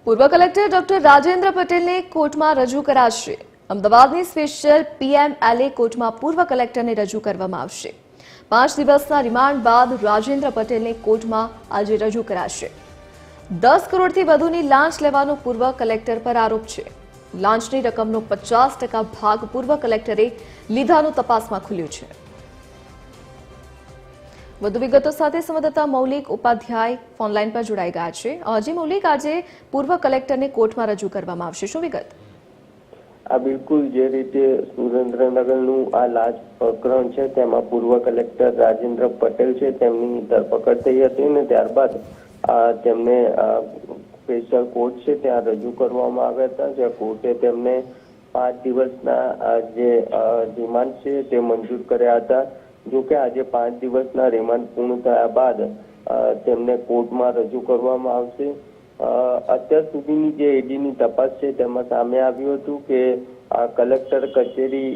પૂર્વ collector doctor Rajendra પટેલને કોર્ટમાં રજૂ કરાશે। અમદાવાદની સ્પેશિયલ પીએમએલએ કોર્ટમાં પૂર્વ કલેક્ટરને રજૂ કરવામાં આવશે। 5 દિવસના રિમાન્ડ બાદ રાજેન્દ્ર પટેલને કોર્ટમાં આજે રજૂ કરાશે। 10 કરોડથી વધુની લાંચ લેવાનો પૂર્વ કલેક્ટર પર આરોપ છે। લાંચની રકમનો 50% ભાગ પૂર્વ કલેક્ટરે લીધાનું તપાસમાં ખુલ્યું છે। વધુ વિગતો સાથે સંવાદદાતા મૌલિક ઉપાધ્યાય ફોનલાઈન પર જોડાઈ ગયા છે। જી મૌલિક, આજે પૂર્વ કલેક્ટરને કોર્ટમાં રજૂ કરવામાં આવશે, શું વિગત? આ બિલકુલ જે રીતે સુરેન્દ્રનગરનું આ લાંચ પ્રકરણ છે તેમાં પૂર્વ કલેક્ટર રાજેન્દ્ર પટેલ છે તેમની ધરપકડ થઈ હતી અને ત્યારબાદ તેમને સ્પેશિયલ કોર્ટ છે ત્યાં રજૂ કરવામાં આવ્યા હતા, જ્યાં કોર્ટે તેમને 5 દિવસના જે રિમાન્ડ છે તે મંજૂર કર્યા હતા। જો કે આજે 5 દિવસના રિમાન્ડ પૂર્ણ થયા બાદ તેમને કોર્ટમાં રજૂ કરવામાં આવશે। અત્યાર સુધીની જે ઈડીની તપાસ છે તેમાં સામે આવ્યું હતું કે કલેક્ટર કચેરી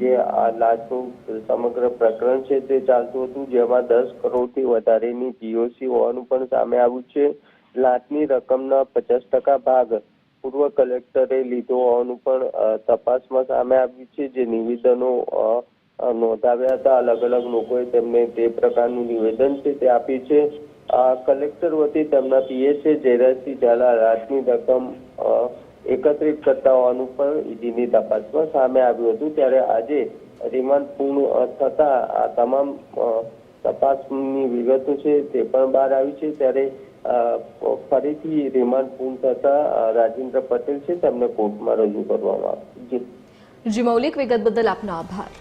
જે આ લાંચનું સમગ્ર પ્રકરણ છે તે ચાલતું હતું, જેમાં 10 કરોડથી વધારેની જીઓસી હોવાનું પણ સામે આવ્યું છે। લાંચની રકમના 50% ભાગ પૂર્વ કલેક્ટરે લીધો હોવાનું પણ તપાસમાં સામે આવ્યું છે। જે નિવેદનો નોંધાવ્યા હતા, અલગ અલગ લોકોએ તેમને તે પ્રકારનું નિવેદન છે તે આપ્યું છે। કલેક્ટર વતી તેમના પીએ છે જયરાજસિંહ ઝાલા લાંચની રકમ એકત્રિત કરતા હોવાનું પણ ઈડીની તપાસમાં સામે આવ્યું હતું। ત્યારે આજે રિમાન્ડ પૂર્ણ થતા આ તમામ તપાસની વિગતો છે તે પણ બહાર આવી છે। ત્યારે ફરીથી રિમાન્ડ પૂર્ણ થતા રાજેન્દ્ર પટેલ છે તેમને કોર્ટમાં રજૂ કરવામાં આવશે। જી મૌલિક, વિગત બદલ આપનો આભાર।